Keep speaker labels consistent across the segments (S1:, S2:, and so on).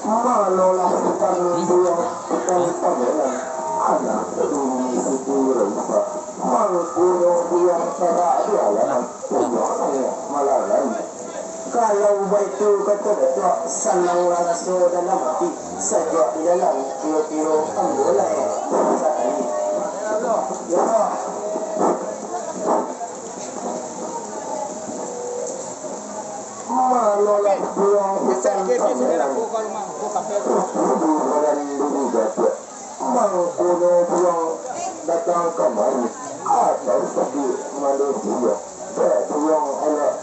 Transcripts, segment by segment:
S1: Malolah panggung panggilan anak dulu rupa mangkuno yang teradalah malalan kalau itu kata datuk sanang raso dalam hati saja di dalam kiro-kiro anggolai sekali ya malolah buang hutan panggilan mangkuno buang datang kemari ada seperti manusia buang anak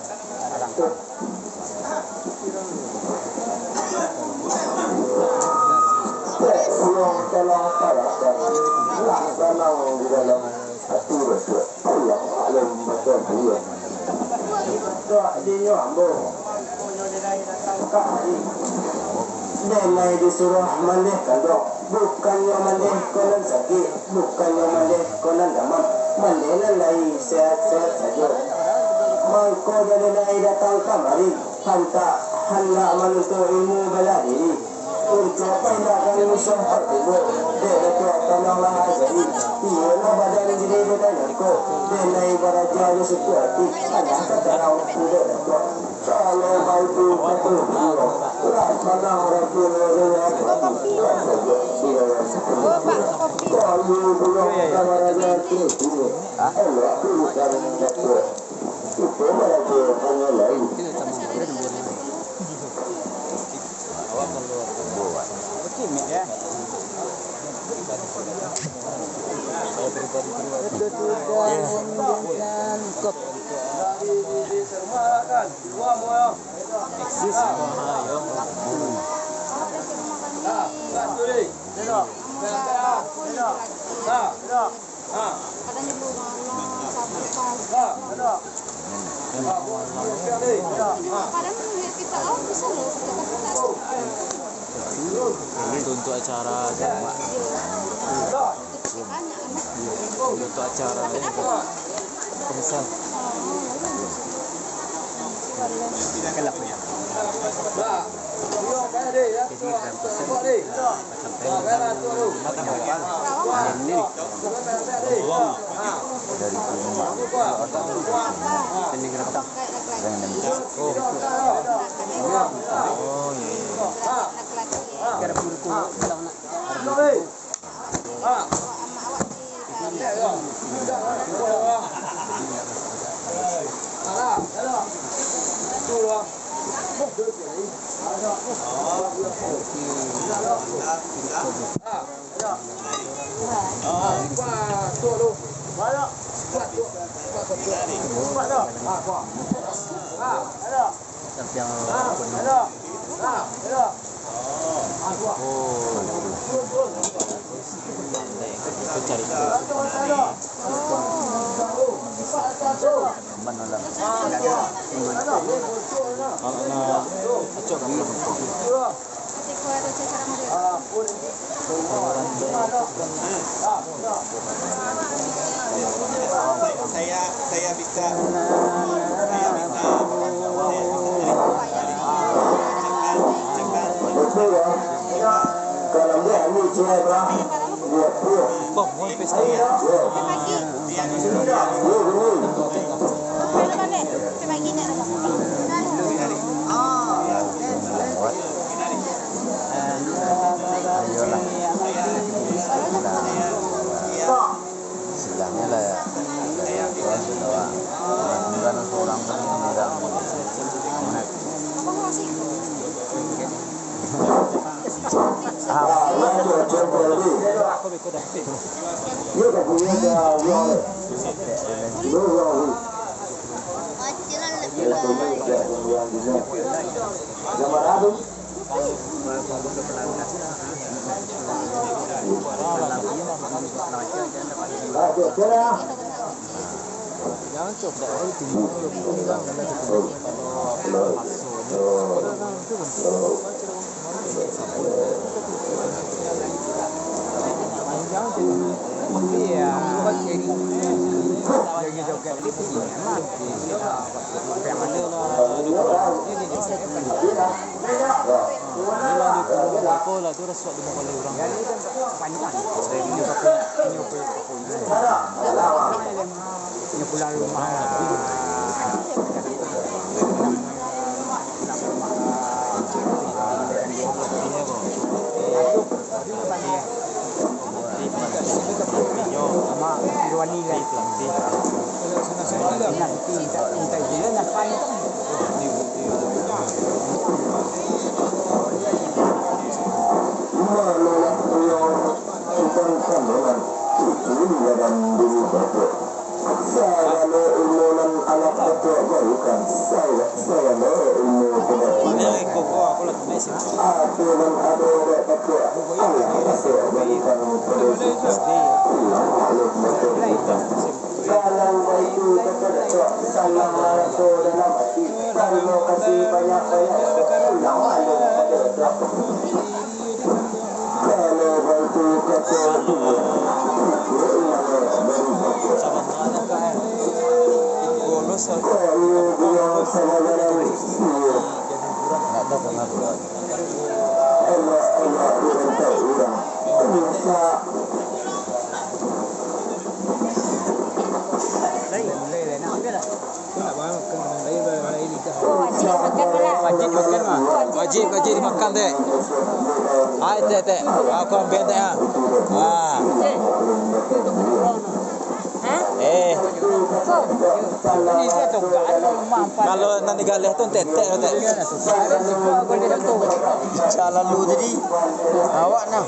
S1: buang dalam tarakan laksanang di dalam hati betul pulang alam betul buang tak dinyambung kali Nenai disuruh manehkan dok bukannya maneh konan sakit bukannya maneh konan damam maneh lai sehat-sehat saja mangko dari nai datang kamari hanta hendak menuntut ilmu bela diri untuk pandangkan musuh hatimu dia datuk tananglah azari ia lah badan diri bertanyaku nenai beraja musuh hati anak ketanau muda datuk kalau baitu betul laksanang Rasulullah kalau belum kamaraja itu Allah tuliskan datuk itu mereka hanya lain
S2: Itu untuk acara pemisah kelak ya
S3: saya bisa
S1: kalau dia ini cewek buat dia
S2: mohon pesta ya
S4: silahnya lah ya bahwa seorang penyandang
S2: jangan coba lah tu rasa di muka orang.
S3: Jadi kan kepanjangan. Ini pulang rumah. Sama Irwani lah. Nanti minta dia nak panjang.
S2: Wajib dimakan deh. Hai teh. Aku ambil teh ah. Ah. Kalau nanti galih tu tetek teh.
S4: Jalan lu tadi. Awak nah.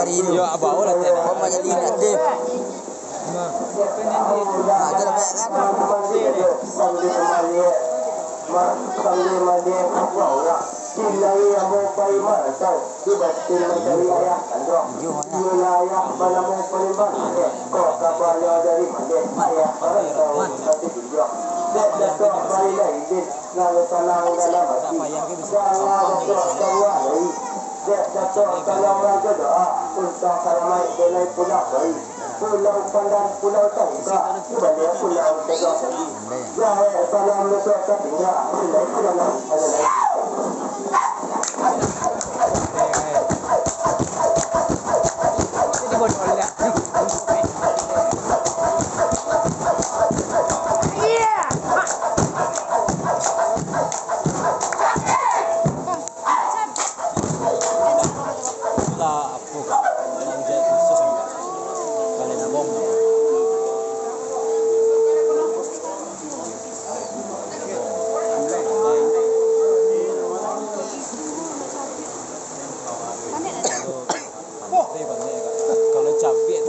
S4: Hari ini.
S2: Yo abau lah teh.
S4: Kau makan ini aktif. Nak jalan baik kan?
S1: Sambil mandi aku lah. Silai yang mau pergi mana tahu? Kita tinggal dari ayah andro. Wilayah mana mau pergi mana? Kau kabarnya dari mana? Ayah orang tahu nanti juga. Dah kembali lagi. Lalu tanah dalam hati. Jangan tertawa lagi. Dah tanah raja doa. Untuk karamai belai pulang bayi. Pulau Pandan, Pulau Tangga, balik Pulau Tegak lagi. Jaya salam lepas tinggal, mulai pulang ada lagi.
S3: Jadi boleh oleh.
S2: Kalau cabai